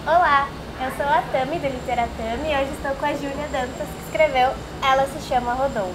Olá, eu sou a Tami do Literatami e hoje estou com a Júlia Dantas, que escreveu Ela se chama Rodolfo.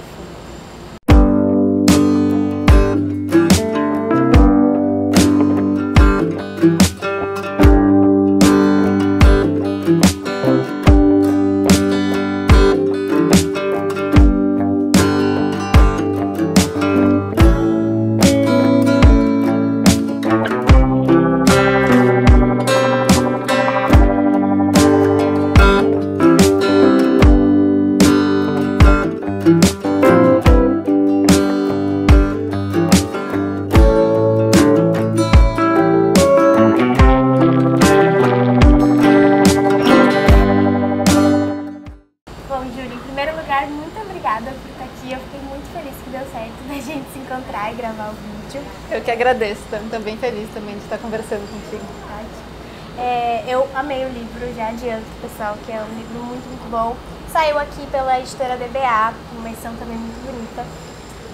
Bom, Júlia, em primeiro lugar, muito obrigada por estar aqui. Eu fiquei muito feliz que deu certo da gente se encontrar e gravar o vídeo. Eu que agradeço, estou bem feliz também de estar conversando contigo. Eu amei o livro, já adianto, pessoal, que é um livro muito bom. Saiu aqui pela editora DBA, uma edição também muito bonita.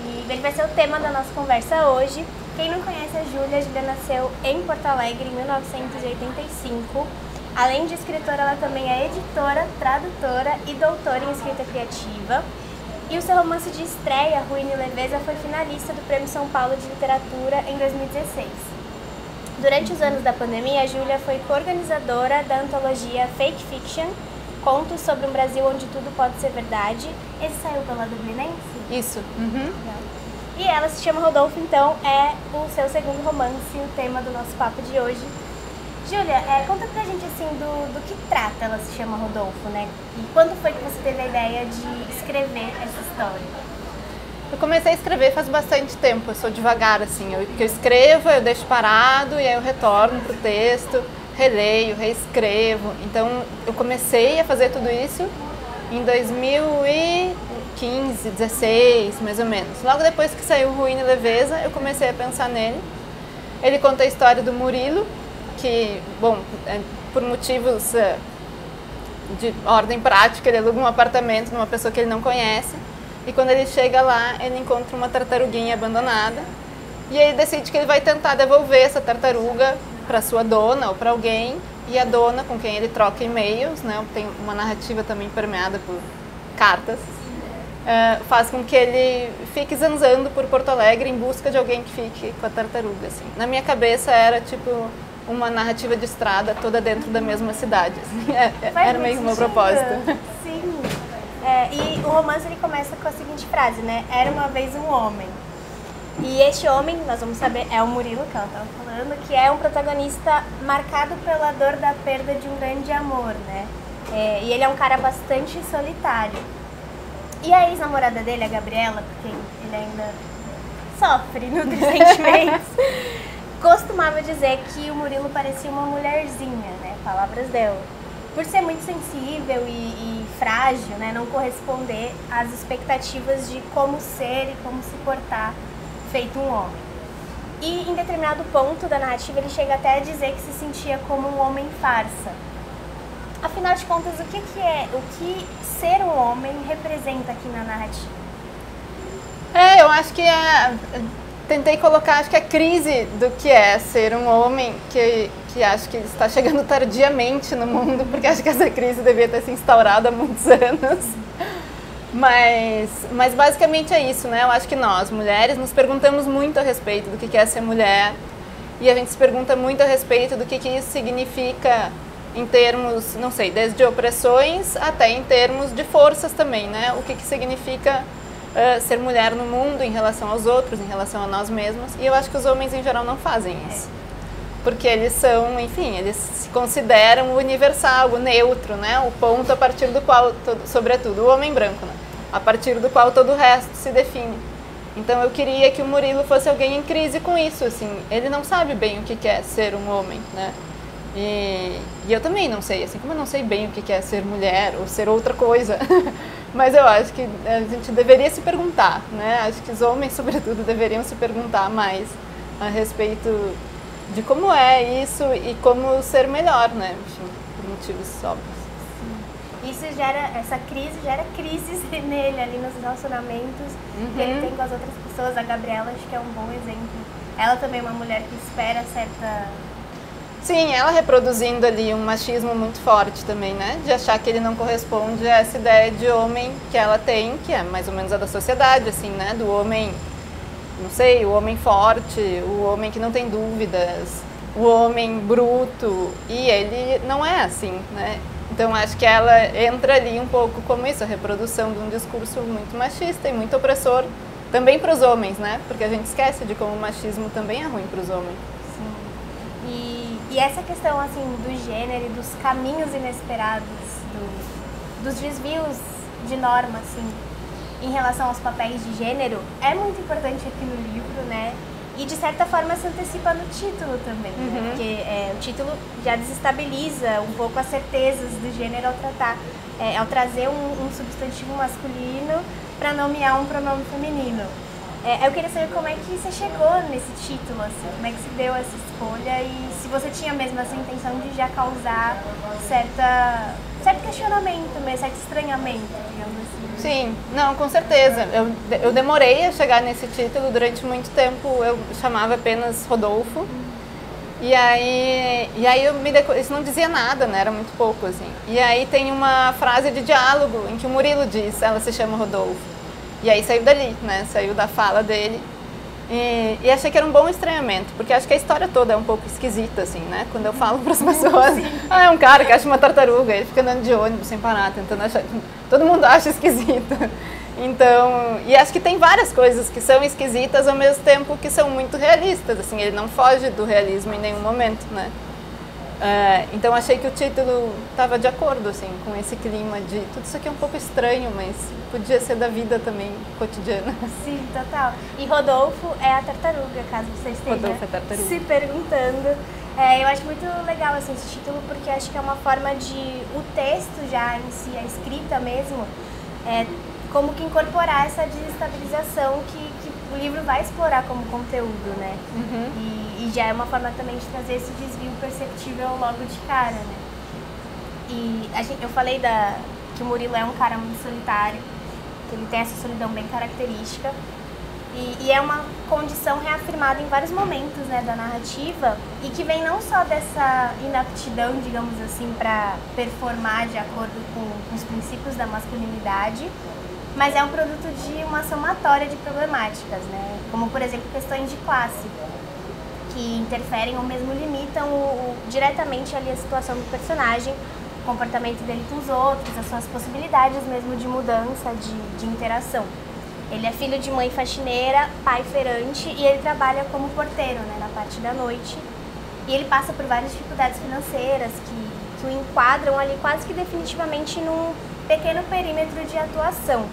E ele vai ser o tema da nossa conversa hoje. Quem não conhece a Júlia nasceu em Porto Alegre em 1985. Além de escritora, ela também é editora, tradutora e doutora em escrita criativa. E o seu romance de estreia, Ruína e Leveza, foi finalista do Prêmio São Paulo de Literatura em 2016. Durante os anos da pandemia, a Júlia foi coorganizadora da antologia Fake Fiction, contos sobre um Brasil onde tudo pode ser verdade. Esse saiu pela Dublinense? Isso. E Ela se chama Rodolfo, então, é o seu segundo romance, o tema do nosso papo de hoje. Júlia, conta pra gente assim do que trata Ela se chama Rodolfo, né? E quando foi que você teve a ideia de escrever essa história? Eu comecei a escrever faz bastante tempo, eu sou devagar assim, eu escrevo, eu deixo parado e aí eu retorno pro texto, releio, reescrevo. Então eu comecei a fazer tudo isso em 2015, 16, mais ou menos. Logo depois que saiu Ruína e Leveza, eu comecei a pensar nele. Ele conta a história do Murilo, que, bom, por motivos de ordem prática, ele aluga um apartamento numa pessoa que ele não conhece. E quando ele chega lá, ele encontra uma tartaruguinha abandonada. E aí ele decide que ele vai tentar devolver essa tartaruga para sua dona ou para alguém. E a dona, com quem ele troca e-mails, né, tem uma narrativa também permeada por cartas, faz com que ele fique zanzando por Porto Alegre em busca de alguém que fique com a tartaruga. Assim. Na minha cabeça era tipo uma narrativa de estrada toda dentro da mesma cidade. Assim. Era meio que meu propósito. Sim. E o romance ele começa com a seguinte frase, né? Era uma vez um homem. E este homem, nós vamos saber, é o Murilo, que ela estava falando, que é um protagonista marcado pela dor da perda de um grande amor, né? E ele é um cara bastante solitário. E a ex-namorada dele, a Gabriela, porque ele ainda sofre nutre sentimentos, costumava dizer que o Murilo parecia uma mulherzinha, né? Palavras dela. Por ser muito sensível e frágil, né? Não corresponder às expectativas de como ser e como se portar feito um homem. E em determinado ponto da narrativa ele chega até a dizer que se sentia como um homem farsa. Afinal de contas, o que ser um homem representa aqui na narrativa? Eu acho que tentei colocar, acho que a crise do que é ser um homem, que acho que está chegando tardiamente no mundo, porque acho que essa crise devia ter se instaurado há muitos anos. Mas basicamente é isso, né? Eu acho que nós, mulheres, nos perguntamos muito a respeito do que é ser mulher, e a gente se pergunta muito a respeito do que isso significa em termos, não sei, desde opressões até em termos de forças também, né? O que significa ser mulher no mundo em relação aos outros, em relação a nós mesmos. E eu acho que os homens em geral não fazem isso. Porque eles são, enfim, eles se consideram o universal, o neutro, né? O ponto a partir do qual, sobretudo o homem branco, né? A partir do qual todo o resto se define. Então eu queria que o Murilo fosse alguém em crise com isso, assim. Ele não sabe bem o que é ser um homem, né? E eu também não sei, assim como eu não sei bem o que é ser mulher ou ser outra coisa. Mas eu acho que a gente deveria se perguntar, né? Acho que os homens, sobretudo, deveriam se perguntar mais a respeito de como é isso e como ser melhor, né? Enfim, por motivos óbvios. Isso essa crise gera crises nele ali nos relacionamentos que ele tem com as outras pessoas. A Gabriela acho que é um bom exemplo. Ela também é uma mulher que espera Sim, ela reproduzindo ali um machismo muito forte também, né? De achar que ele não corresponde a essa ideia de homem que ela tem, que é mais ou menos a da sociedade, assim, né? Do homem, não sei, o homem forte, o homem que não tem dúvidas, o homem bruto, e ele não é assim, né? Então acho que ela entra ali um pouco como isso, a reprodução de um discurso muito machista e muito opressor, também para os homens, né? Porque a gente esquece de como o machismo também é ruim para os homens. E essa questão, assim, do gênero e dos caminhos inesperados, dos desvios de norma, assim, em relação aos papéis de gênero, é muito importante aqui no livro, né? E, de certa forma, se antecipa no título também, né? Porque o título já desestabiliza um pouco as certezas do gênero ao trazer um substantivo masculino para nomear um pronome feminino. Eu queria saber como é que você chegou nesse título, assim, como é que se deu essa escolha e se você tinha mesmo essa intenção de já causar certo questionamento, mesmo, certo estranhamento, digamos assim. Sim, não, com certeza. Eu demorei a chegar nesse título, durante muito tempo eu chamava apenas Rodolfo. E aí isso não dizia nada, né? Era muito pouco, assim. E aí tem uma frase de diálogo em que o Murilo diz, ela se chama Rodolfo. E aí saiu dali, né? Saiu da fala dele. E achei que era um bom estranhamento, porque acho que a história toda é um pouco esquisita, assim, né? Quando eu falo para as pessoas, é um cara que acha uma tartaruga, ele fica andando de ônibus sem parar, tentando achar... Todo mundo acha esquisito. Então, e acho que tem várias coisas que são esquisitas ao mesmo tempo que são muito realistas, assim, ele não foge do realismo em nenhum momento, né? Então achei que o título estava de acordo, assim, com esse clima de tudo isso aqui é um pouco estranho, mas podia ser da vida também cotidiana. Sim, total. E Rodolfo é a tartaruga, caso você esteja se perguntando. Eu acho muito legal, assim, esse título, porque acho que é uma forma de o texto já em si, a escrita mesmo, como que incorporar essa desestabilização que o livro vai explorar como conteúdo, né? E já é uma forma também de trazer esse desvio perceptível logo de cara, né? E eu falei que o Murilo é um cara muito solitário, que ele tem essa solidão bem característica, e é uma condição reafirmada em vários momentos, né, da narrativa, e que vem não só dessa inaptidão, digamos assim, para performar de acordo com os princípios da masculinidade, mas é um produto de uma somatória de problemáticas, né? Como, por exemplo, questões de classe, que interferem ou mesmo limitam diretamente ali a situação do personagem, o comportamento dele com os outros, as suas possibilidades mesmo de mudança, de interação. Ele é filho de mãe faxineira, pai feirante e ele trabalha como porteiro, né, na parte da noite. E ele passa por várias dificuldades financeiras que o enquadram ali quase que definitivamente num pequeno perímetro de atuação.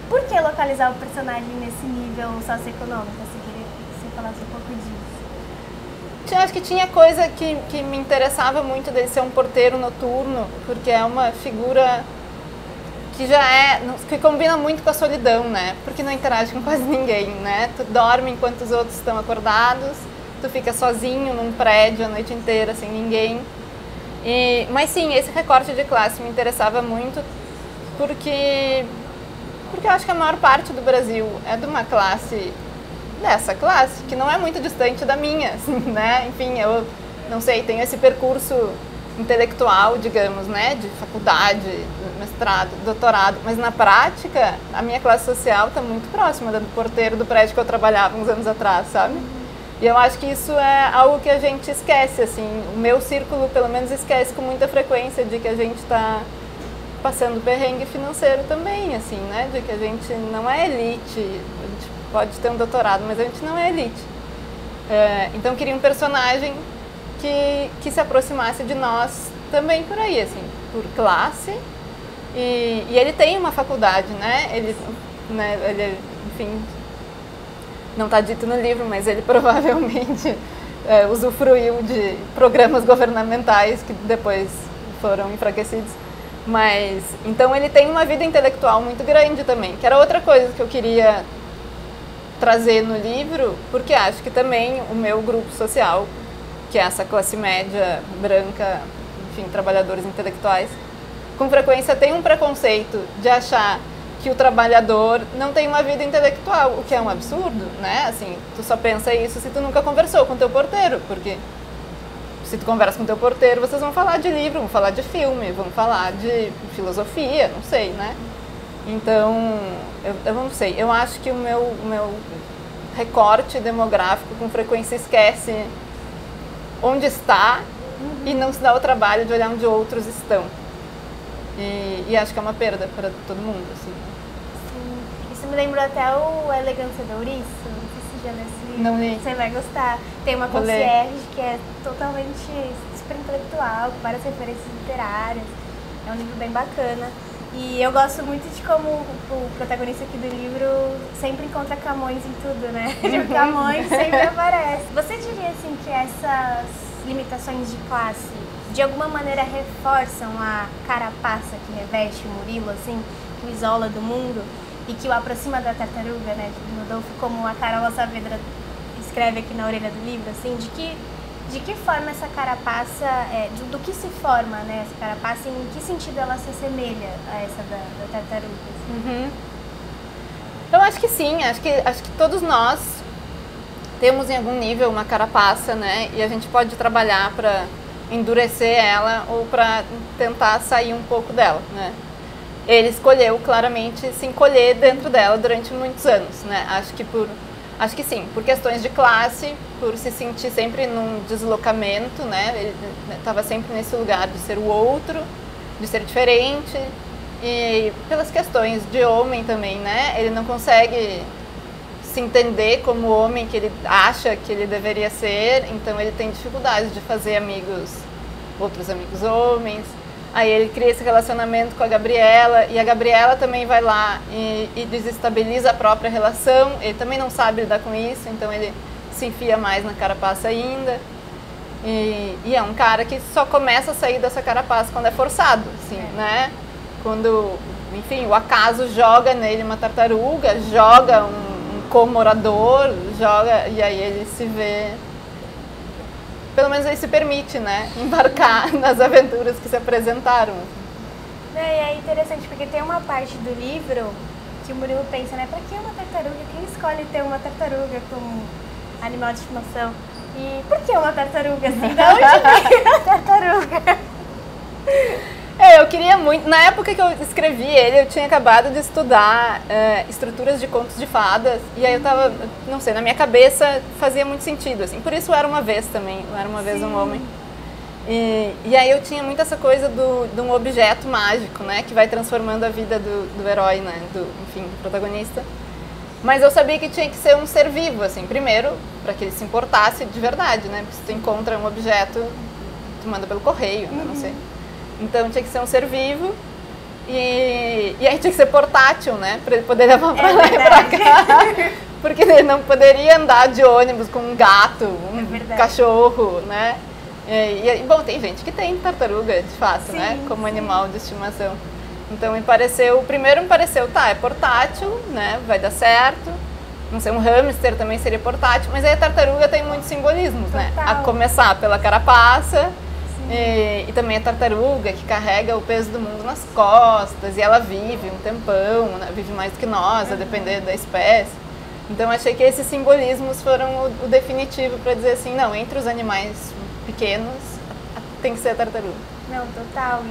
Por que localizar o personagem nesse nível socioeconômico? Você queria que você falasse um pouco disso? Eu acho que tinha coisa que me interessava muito dele ser um porteiro noturno, porque é uma figura que combina muito com a solidão, né? Porque não interage com quase ninguém, né? Tu dorme enquanto os outros estão acordados, tu fica sozinho num prédio a noite inteira, sem ninguém. Mas sim, esse recorte de classe me interessava muito, porque eu acho que a maior parte do Brasil é de uma classe, dessa classe, que não é muito distante da minha, né? Enfim, eu não sei, tenho esse percurso intelectual, digamos, né? De faculdade, mestrado, doutorado, mas na prática, a minha classe social está muito próxima do porteiro do prédio que eu trabalhava uns anos atrás, sabe? E eu acho que isso é algo que a gente esquece, assim, o meu círculo pelo menos esquece com muita frequência de que a gente está passando perrengue financeiro também, assim, né? De que a gente não é elite, a gente pode ter um doutorado, mas a gente não é elite. Então eu queria um personagem que se aproximasse de nós também por aí, assim, por classe. E ele tem uma faculdade, né? Ele, enfim, não está dito no livro, mas ele provavelmente usufruiu de programas governamentais que depois foram enfraquecidos. Mas, então ele tem uma vida intelectual muito grande também, que era outra coisa que eu queria trazer no livro, porque acho que também o meu grupo social, que é essa classe média, branca, enfim, trabalhadores intelectuais, com frequência tem um preconceito de achar que o trabalhador não tem uma vida intelectual, o que é um absurdo, né? Assim, tu só pensa isso se tu nunca conversou com teu porteiro, porque se tu conversa com teu porteiro, vocês vão falar de livro, vão falar de filme, vão falar de filosofia, não sei, né? Então, eu não sei, eu acho que o meu recorte demográfico com frequência esquece onde está e não se dá o trabalho de olhar onde outros estão. E acho que é uma perda para todo mundo, assim. Sim. Isso me lembrou até o Elegância do Ouriço, não sei se já leu esse livro. Não li. Você vai gostar. Tem uma concierge que é totalmente super intelectual, com várias referências literárias. É um livro bem bacana. E eu gosto muito de como o protagonista aqui do livro sempre encontra Camões em tudo, né? O Camões sempre aparece. Você diria, assim, que essas limitações de classe, de alguma maneira, reforçam a carapaça que reveste o Murilo, assim, que o isola do mundo e que o aproxima da tartaruga, né? De Rodolfo, como a Carol Saavedra escreve aqui na orelha do livro, assim, de que forma essa carapaça, do que se forma, né, essa carapaça, e em que sentido ela se assemelha a essa da tartaruga? Assim? Eu acho que sim, acho que todos nós temos em algum nível uma carapaça, né, e a gente pode trabalhar para endurecer ela ou para tentar sair um pouco dela, né. Ele escolheu claramente se encolher dentro dela durante muitos anos, né, acho que sim, por questões de classe, por se sentir sempre num deslocamento, né? Ele estava sempre nesse lugar de ser o outro, de ser diferente, e pelas questões de homem também, né? Ele não consegue se entender como homem que ele acha que ele deveria ser, então ele tem dificuldade de fazer amigos, outros amigos homens. Aí ele cria esse relacionamento com a Gabriela, e a Gabriela também vai lá e desestabiliza a própria relação. Ele também não sabe lidar com isso, então ele se enfia mais na carapaça ainda. E é um cara que só começa a sair dessa carapaça quando é forçado, assim, né? Quando, enfim, o acaso joga nele uma tartaruga, joga um comorador, joga, e aí ele se vê... Pelo menos ele se permite, né, embarcar nas aventuras que se apresentaram. E é interessante, porque tem uma parte do livro que o Murilo pensa, né, pra que uma tartaruga? Quem escolhe ter uma tartaruga como animal de estimação? E por que uma tartaruga, assim? De onde veio a tartaruga? Eu queria muito... Na época que eu escrevi ele, eu tinha acabado de estudar estruturas de contos de fadas. E aí eu tava, não sei, na minha cabeça fazia muito sentido, assim. Por isso Era Uma Vez também, Era Uma Vez um Homem. E aí eu tinha muito essa coisa de um objeto mágico, né? Que vai transformando a vida do herói, né? Enfim, do protagonista. Mas eu sabia que tinha que ser um ser vivo, assim. Primeiro, para que ele se importasse de verdade, né? Porque se tu encontra um objeto, tu manda pelo correio, né? Não sei. Então tinha que ser um ser vivo e aí tinha que ser portátil, né? Para ele poder levar pra lá e pra cá. Porque ele não poderia andar de ônibus com um gato, um cachorro, né? Bom, tem gente que tem tartaruga, de fato, né? Como animal de estimação. Então primeiro me pareceu, tá, é portátil, né? Vai dar certo. Não sei, um hamster também seria portátil, mas aí a tartaruga tem muitos simbolismos, né? A começar pela carapaça. E também a tartaruga que carrega o peso do mundo nas costas, e ela vive um tempão, né? Vive mais do que nós, a depender da espécie. Então achei que esses simbolismos foram o definitivo para dizer assim, não, entre os animais pequenos tem que ser a tartaruga. Não, total.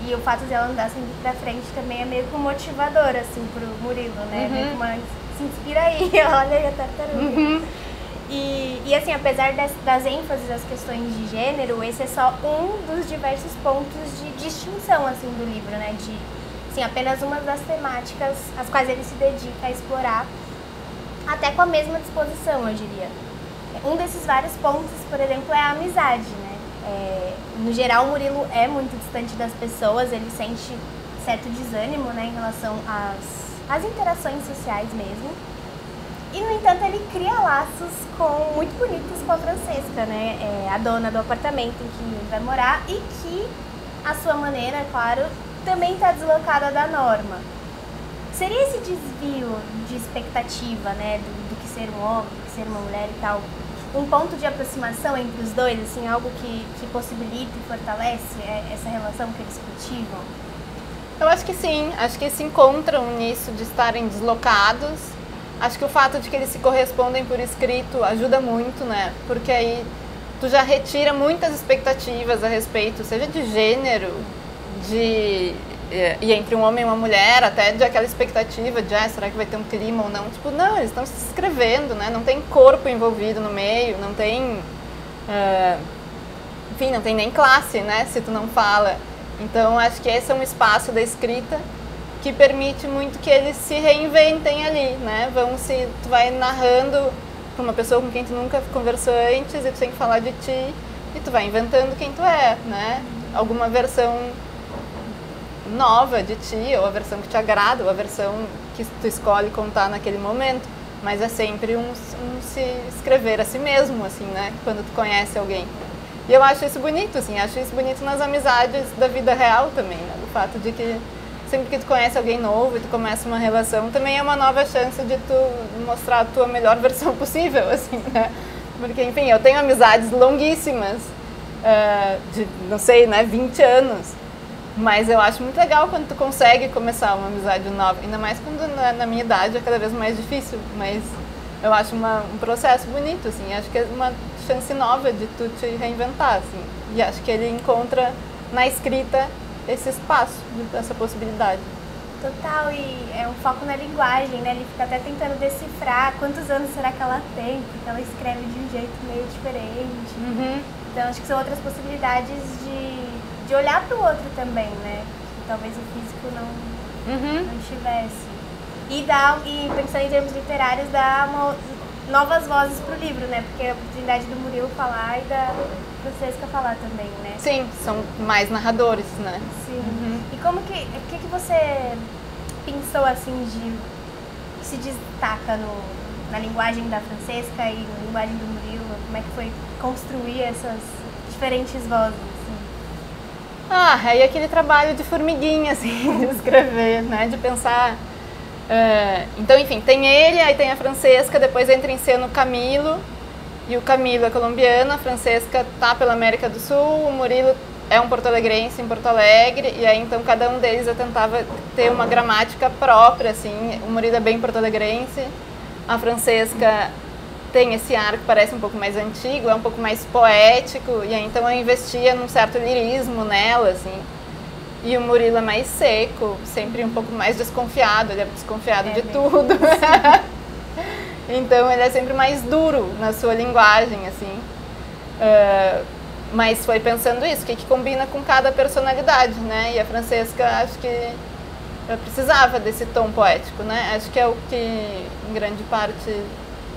E o fato de ela andar sempre pra frente também é meio que um motivador, assim, pro Murilo, né? Meio que uma, se inspira aí, olha aí a tartaruga. E assim, apesar das ênfases das questões de gênero, esse é só um dos diversos pontos de distinção, assim, do livro, né? Assim, apenas uma das temáticas às quais ele se dedica a explorar, até com a mesma disposição, eu diria. Um desses vários pontos, por exemplo, é a amizade, né? No geral, o Murilo é muito distante das pessoas, ele sente certo desânimo, né, em relação às interações sociais mesmo. E, no entanto, ele cria laços muito bonitos com a Francesca, né? A dona do apartamento em que ele vai morar e que, à sua maneira, claro, também está deslocada da norma. Seria esse desvio de expectativa, né, do que ser um homem, do que ser uma mulher e tal, um ponto de aproximação entre os dois, assim, algo que possibilita e fortalece essa relação que eles cultivam? Eu acho que sim, acho que se encontram nisso de estarem deslocados. Acho que o fato de que eles se correspondem por escrito ajuda muito, né? Porque aí tu já retira muitas expectativas a respeito, seja de gênero, e entre um homem e uma mulher, até de aquela expectativa de, será que vai ter um clima ou não? Tipo, não, eles estão se escrevendo, né? Não tem corpo envolvido no meio, não tem, enfim, não tem nem classe, né? Se tu não fala. Então, acho que esse é um espaço da escrita que permite muito que eles se reinventem ali, né? Tu vai narrando para uma pessoa com quem tu nunca conversou antes e tu tem que falar de ti e tu vai inventando quem tu é, né? Alguma versão nova de ti, ou a versão que te agrada, ou a versão que tu escolhe contar naquele momento, mas é sempre um se escrever a si mesmo, assim, né, quando tu conhece alguém. E eu acho isso bonito, assim, acho isso bonito nas amizades da vida real também, né, do fato de que sempre que tu conhece alguém novo e tu começa uma relação, também é uma nova chance de tu mostrar a tua melhor versão possível, assim, né, porque, enfim, eu tenho amizades longuíssimas, de, não sei, né, 20 anos, mas eu acho muito legal quando tu consegue começar uma amizade nova, ainda mais quando na minha idade é cada vez mais difícil, mas eu acho um processo bonito, assim, acho que é uma chance nova de tu te reinventar, assim, e acho que ele encontra na escrita esse espaço, essa possibilidade. Total, e é um foco na linguagem, né, ele fica até tentando decifrar quantos anos será que ela tem, porque ela escreve de um jeito meio diferente, Então acho que são outras possibilidades de olhar para o outro também, né? Que talvez o físico não tivesse. E pensando em termos literários, dá novas vozes para o livro, né? Porque a oportunidade do Murilo falar e da Francesca falar também, né? Sim, são mais narradores, né? Sim. E como o que você pensou, assim, que se destaca na linguagem da Francesca e na linguagem do Murilo? Como é que foi construir essas diferentes vozes? Aí aquele trabalho de formiguinha, assim, de escrever, né, de pensar. Então, enfim, tem ele, aí tem a Francesca, depois entra em cena o Camilo, e o Camilo é colombiano, a Francesca tá pela América do Sul, o Murilo é um porto-alegrense em Porto Alegre, e aí então cada um deles eu tentava ter uma gramática própria, assim, o Murilo é bem porto-alegrense, a Francesca tem esse ar que parece um pouco mais antigo, é um pouco mais poético, e aí então eu investia num certo lirismo nela, assim. E o Murilo é mais seco, sempre um pouco mais desconfiado, ele é desconfiado de tudo. Então ele é sempre mais duro na sua linguagem, assim. Mas foi pensando isso, o que combina com cada personalidade, né? E a Francesca, acho que eu precisava desse tom poético, né? Acho que é o que, em grande parte,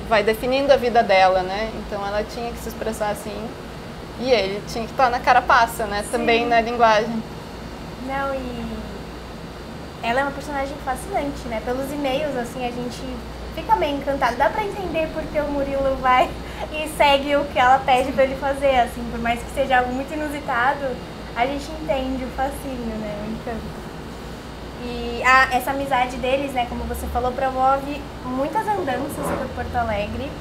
vai definindo a vida dela, né? Então ela tinha que se expressar assim e ele tinha que estar na carapaça, né? Sim. Também na linguagem. Não, e ela é uma personagem fascinante, né? Pelos e-mails, assim, a gente fica meio encantado. Dá pra entender porque o Murilo vai e segue o que ela pede pra ele fazer, assim, por mais que seja algo muito inusitado, a gente entende o fascínio, né? O encanto. E essa amizade deles, né, como você falou, promove muitas andanças por Porto Alegre,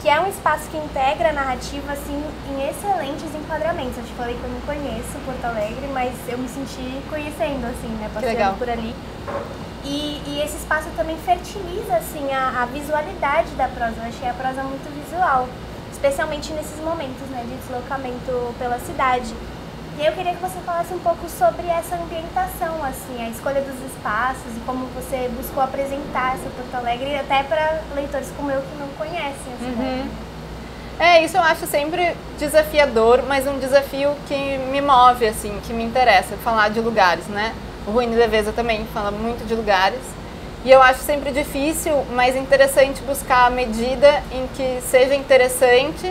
que é um espaço que integra a narrativa, assim, em excelentes enquadramentos. Eu te falei que eu não conheço Porto Alegre, mas eu me senti conhecendo, assim, né, passeando por ali. E esse espaço também fertiliza, assim, a visualidade da prosa. Eu achei a prosa muito visual, especialmente nesses momentos, né, de deslocamento pela cidade. E eu queria que você falasse um pouco sobre essa ambientação, assim, a escolha dos espaços e como você buscou apresentar essa Porto Alegre até para leitores como eu que não conhecem a cidade. Isso eu acho sempre desafiador, mas um desafio que me move, assim, que me interessa, falar de lugares, né? O Ruína e Leveza também fala muito de lugares. E eu acho sempre difícil, mas interessante buscar a medida em que seja interessante,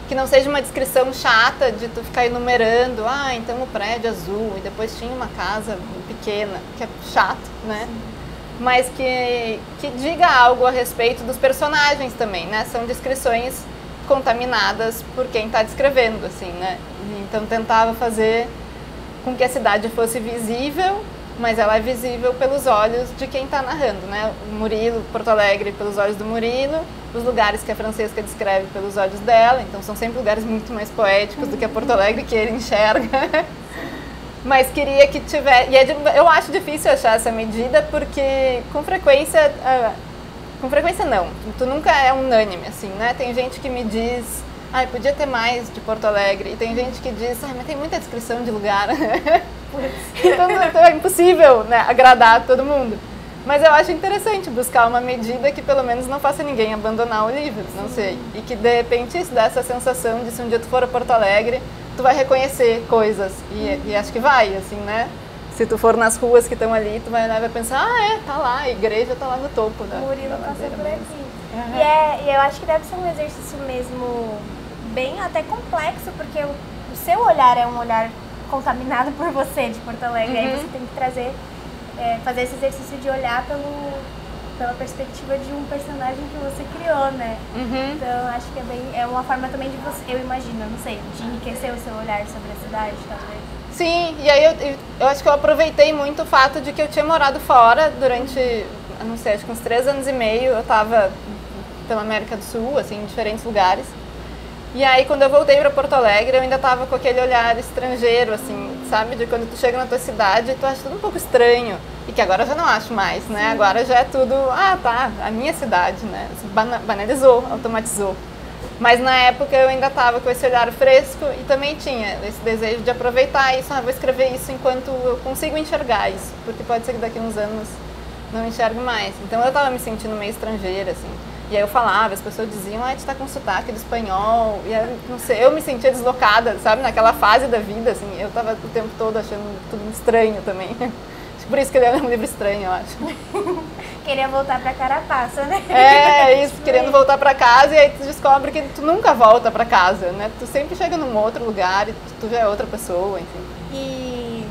que não seja uma descrição chata de tu ficar enumerando, então o prédio azul e depois tinha uma casa pequena, que é chato, né? Sim. Mas que diga algo a respeito dos personagens também, né? São descrições contaminadas por quem está descrevendo, assim, né? Então tentava fazer com que a cidade fosse visível, mas ela é visível pelos olhos de quem está narrando, né? O Murilo, Porto Alegre, pelos olhos do Murilo, os lugares que a Francesca descreve pelos olhos dela, então são sempre lugares muito mais poéticos do que a Porto Alegre que ele enxerga. Mas queria que tivesse... eu acho difícil achar essa medida porque com frequência não, tu nunca é unânime, assim, né? Tem gente que me diz ai, podia ter mais de Porto Alegre. E tem gente que diz, ai, mas tem muita descrição de lugar. Então é impossível, né, agradar todo mundo. Mas eu acho interessante buscar uma medida que pelo menos não faça ninguém abandonar o livro, não sei. E que de repente isso dá essa sensação de se um dia tu for a Porto Alegre, tu vai reconhecer coisas. E acho que vai, assim, né? Se tu for nas ruas que estão ali, tu vai olhar e vai pensar, tá lá, a igreja tá lá no topo. O Murilo passou por aqui. E eu acho que deve ser um exercício mesmo bem até complexo, porque o seu olhar é um olhar contaminado por você de Porto Alegre. Aí você tem que trazer, fazer esse exercício de olhar pela perspectiva de um personagem que você criou, né? Então acho que é uma forma também de você, eu imagino, não sei, de enriquecer o seu olhar sobre a cidade, talvez. Sim, e aí eu acho que eu aproveitei muito o fato de que eu tinha morado fora durante, não sei, acho que uns 3 anos e meio, eu estava pela América do Sul, assim, em diferentes lugares. E aí quando eu voltei para Porto Alegre, eu ainda estava com aquele olhar estrangeiro, assim, sabe? De quando tu chega na tua cidade, tu acha tudo um pouco estranho. E que agora eu já não acho mais, né? Sim. Agora já é tudo, a minha cidade, né? Banalizou, automatizou. Mas na época eu ainda estava com esse olhar fresco e também tinha esse desejo de aproveitar isso, vou escrever isso enquanto eu consigo enxergar isso, porque pode ser que daqui a uns anos não enxergue mais. Então eu estava me sentindo meio estrangeira, assim. E aí eu falava, as pessoas diziam, tu tá com sotaque do espanhol, e aí, não sei, eu me sentia deslocada, sabe, naquela fase da vida, assim, eu estava o tempo todo achando tudo estranho também. Por isso que ele é um livro estranho, eu acho. Queria voltar pra Carapaça, né? É isso, querendo voltar pra casa, e aí tu descobre que tu nunca volta pra casa, né? Tu sempre chega num outro lugar e tu já é outra pessoa, enfim. E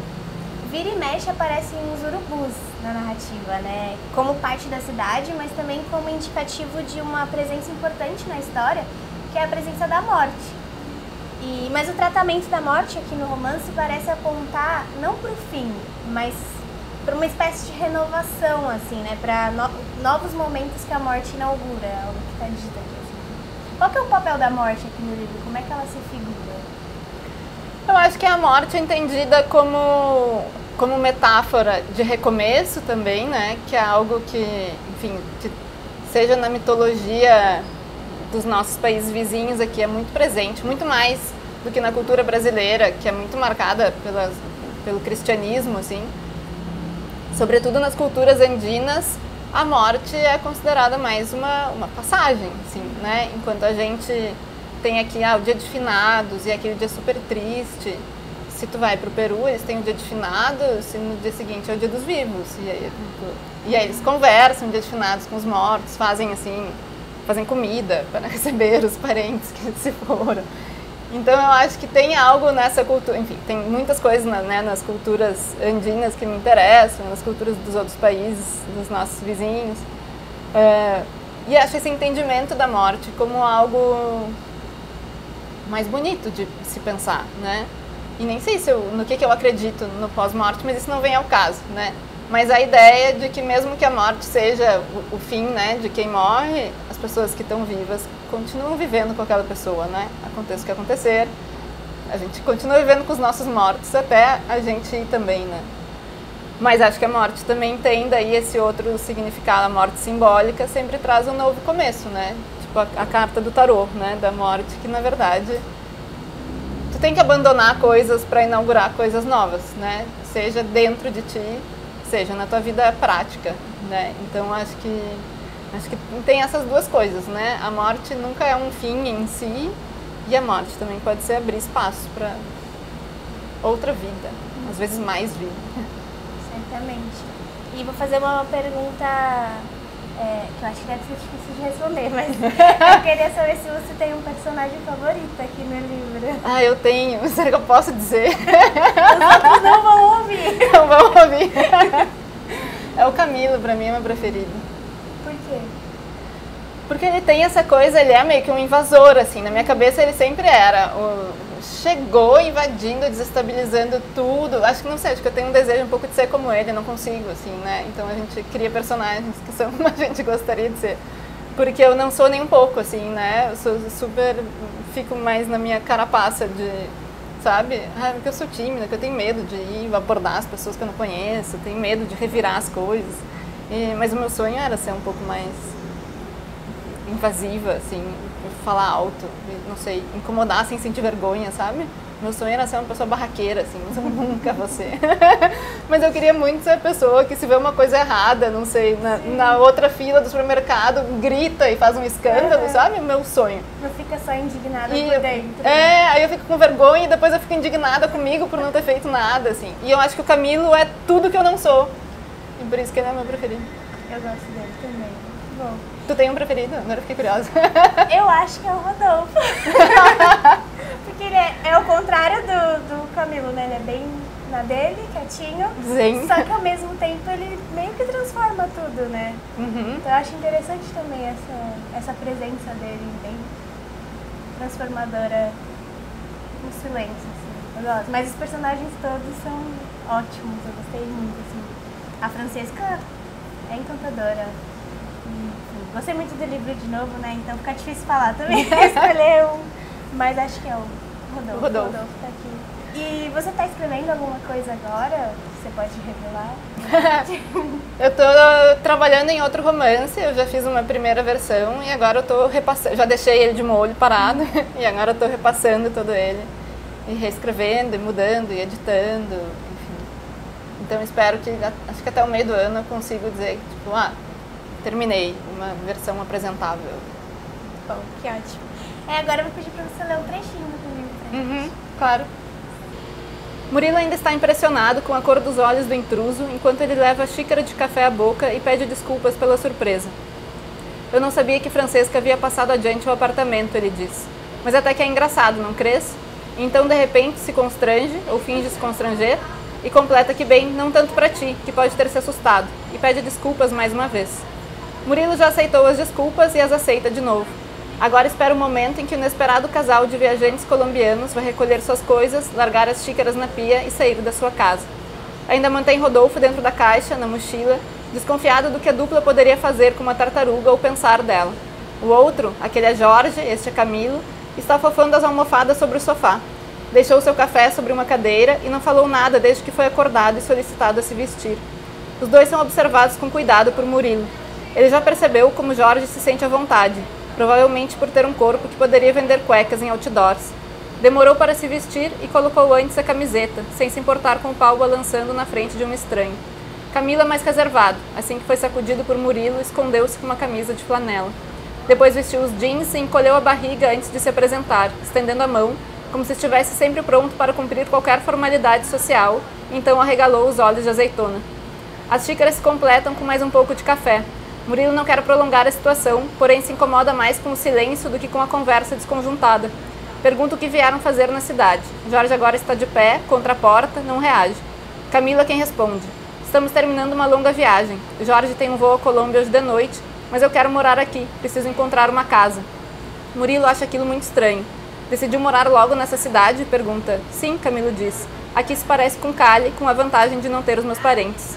vira e mexe aparecem os urubus na narrativa, né? Como parte da cidade, mas também como indicativo de uma presença importante na história, que é a presença da morte. Mas o tratamento da morte aqui no romance parece apontar não para o fim, mas para uma espécie de renovação, assim, né? Para novos momentos que a morte inaugura, é algo que está dito aqui. Assim. Qual que é o papel da morte aqui no livro? Como é que ela se figura? Eu acho que a morte é entendida como metáfora de recomeço também, né? Que é algo que, enfim, que seja na mitologia dos nossos países vizinhos aqui é muito presente, muito mais do que na cultura brasileira, que é muito marcada pelo cristianismo, assim. Sobretudo nas culturas andinas, a morte é considerada mais uma passagem, assim, né? Enquanto a gente tem aqui o dia de finados e aquele dia super triste. Se tu vai pro Peru, eles têm o dia de finados e no dia seguinte é o dia dos vivos. E aí eles conversam no dia de finados com os mortos, fazem comida para receber os parentes que se foram. Então eu acho que tem algo nessa cultura, enfim, tem muitas coisas, né, nas culturas andinas que me interessam, nas culturas dos outros países, dos nossos vizinhos. E acho esse entendimento da morte como algo mais bonito de se pensar, né? E nem sei no que eu acredito no pós-morte, mas isso não vem ao caso, né? Mas a ideia de que mesmo que a morte seja o fim, né, de quem morre, as pessoas que estão vivas continuam vivendo com aquela pessoa, né? Aconteça o que acontecer, a gente continua vivendo com os nossos mortos até a gente ir também, né? Mas acho que a morte também tem daí esse outro significado, a morte simbólica sempre traz um novo começo, né? Tipo a carta do tarô, né, da morte, que na verdade tu tem que abandonar coisas para inaugurar coisas novas, né? Seja dentro de ti, seja na tua vida prática, né? Então acho que tem essas duas coisas, né? A morte nunca é um fim em si e a morte também pode ser abrir espaço para outra vida, às vezes mais vida. Certamente. E vou fazer uma pergunta que eu acho que deve ser difícil de responder, mas eu queria saber se você tem um personagem favorito aqui no livro. Eu tenho. Será que eu posso dizer? Os outros não vão ouvir. Não vão ouvir. É o Camilo, pra mim é meu preferido. Por quê? Porque ele tem essa coisa, ele é meio que um invasor, assim. Na minha cabeça ele sempre era. Chegou invadindo, desestabilizando tudo. Acho que não sei, acho que eu tenho um desejo um pouco de ser como ele, eu não consigo, assim, né? Então a gente cria personagens que são como a gente gostaria de ser. Porque eu não sou nem um pouco, assim, né? Eu sou super... Fico mais na minha carapaça de... Sabe? Porque eu sou tímida, que eu tenho medo de ir abordar as pessoas que eu não conheço, tenho medo de revirar as coisas. Mas o meu sonho era ser um pouco mais invasiva, assim, falar alto, não sei, incomodar sem sentir vergonha, sabe? Meu sonho era ser uma pessoa barraqueira, assim, mas eu nunca vou ser. Mas eu queria muito ser a pessoa que se vê uma coisa errada, não sei, na outra fila do supermercado, grita e faz um escândalo, sabe? Meu sonho. Não fica só indignada por dentro. Aí eu fico com vergonha e depois eu fico indignada comigo por não ter feito nada, assim. E eu acho que o Camilo é tudo que eu não sou. E por isso que ele é meu preferido. Eu gosto dele também. Bom. Tu tem um preferido? Agora eu fiquei curiosa. Eu acho que é o Rodolfo. Porque ele é o contrário do Camilo, né? Ele é bem na dele, quietinho. Sim. Só que ao mesmo tempo ele meio que transforma tudo, né? Uhum. Então eu acho interessante também essa presença dele, bem transformadora no silêncio, assim. Eu gosto. Mas os personagens todos são ótimos, eu gostei muito, assim. A Francesca é encantadora. Gostei muito do livro de novo, né? Então fica difícil falar também. Escolher um. Mas acho que é o Rodolfo. O Rodolfo tá aqui. E você tá escrevendo alguma coisa agora? Você pode revelar? Eu tô trabalhando em outro romance, eu já fiz uma primeira versão e agora eu tô repassando. Já deixei ele de molho parado e agora eu tô repassando todo ele. E reescrevendo, e mudando, e editando, enfim. Então espero que, acho que até o meio do ano eu consigo dizer, tipo, terminei uma versão apresentável. Bom, que ótimo. Agora eu vou pedir pra você ler um trechinho do livro pra gente. Claro. Murilo ainda está impressionado com a cor dos olhos do intruso enquanto ele leva a xícara de café à boca e pede desculpas pela surpresa. Eu não sabia que Francesca havia passado adiante o apartamento, ele diz. Mas até que é engraçado, não crês? E então, de repente, se constrange, ou finge se constranger, e completa que bem, não tanto para ti, que pode ter se assustado, e pede desculpas mais uma vez. Murilo já aceitou as desculpas e as aceita de novo. Agora espera o momento em que o inesperado casal de viajantes colombianos vai recolher suas coisas, largar as xícaras na pia e sair da sua casa. Ainda mantém Rodolfo dentro da caixa, na mochila, desconfiado do que a dupla poderia fazer com uma tartaruga ou pensar dela. O outro, aquele é Jorge, este é Camilo, está fofando as almofadas sobre o sofá. Deixou seu café sobre uma cadeira e não falou nada desde que foi acordado e solicitado a se vestir. Os dois são observados com cuidado por Murilo. Ele já percebeu como Jorge se sente à vontade, provavelmente por ter um corpo que poderia vender cuecas em outdoors. Demorou para se vestir e colocou antes a camiseta, sem se importar com o pau balançando na frente de um estranho. Camilo é mais reservado. Assim que foi sacudido por Murilo, escondeu-se com uma camisa de flanela. Depois vestiu os jeans e encolheu a barriga antes de se apresentar, estendendo a mão, como se estivesse sempre pronto para cumprir qualquer formalidade social, então arregalou os olhos de azeitona. As xícaras se completam com mais um pouco de café. Murilo não quer prolongar a situação, porém se incomoda mais com o silêncio do que com a conversa desconjuntada. Pergunta o que vieram fazer na cidade. Jorge agora está de pé, contra a porta, não reage. Camila quem responde. Estamos terminando uma longa viagem. Jorge tem um voo à Colômbia hoje de noite, mas eu quero morar aqui, preciso encontrar uma casa. Murilo acha aquilo muito estranho. Decidiu morar logo nessa cidade? Pergunta. Sim, Camilo diz. Aqui se parece com Cali, com a vantagem de não ter os meus parentes.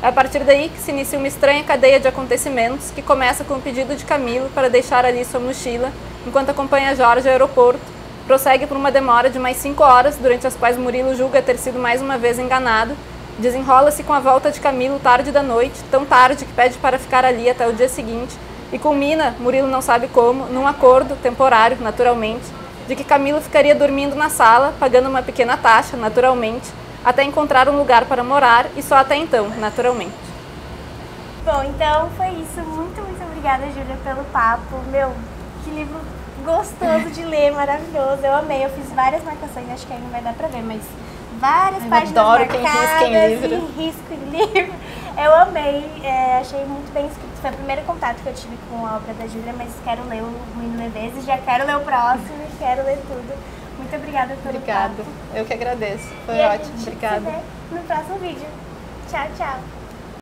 É a partir daí que se inicia uma estranha cadeia de acontecimentos que começa com o pedido de Camilo para deixar ali sua mochila, enquanto acompanha Jorge ao aeroporto, prossegue por uma demora de mais 5 horas, durante as quais Murilo julga ter sido mais uma vez enganado, desenrola-se com a volta de Camilo tarde da noite, tão tarde que pede para ficar ali até o dia seguinte, e culmina, Murilo não sabe como, num acordo, temporário, naturalmente, de que Camilo ficaria dormindo na sala, pagando uma pequena taxa, naturalmente, até encontrar um lugar para morar e só até então, naturalmente. Bom, então foi isso. Muito, muito obrigada, Júlia, pelo papo. Meu, que livro gostoso de ler, maravilhoso. Eu amei, eu fiz várias marcações, acho que aí não vai dar pra ver, mas várias páginas adoro marcadas, quem risca em livro. e risco em livro. Eu amei, achei muito bem escrito. Foi o primeiro contato que eu tive com a obra da Júlia, mas quero ler o Ruim Ler Vezes, já quero ler o próximo e quero ler tudo. Muito obrigada pelo papo. Eu que agradeço. Foi e ótimo. A gente Obrigada. se vê no próximo vídeo. Tchau, tchau.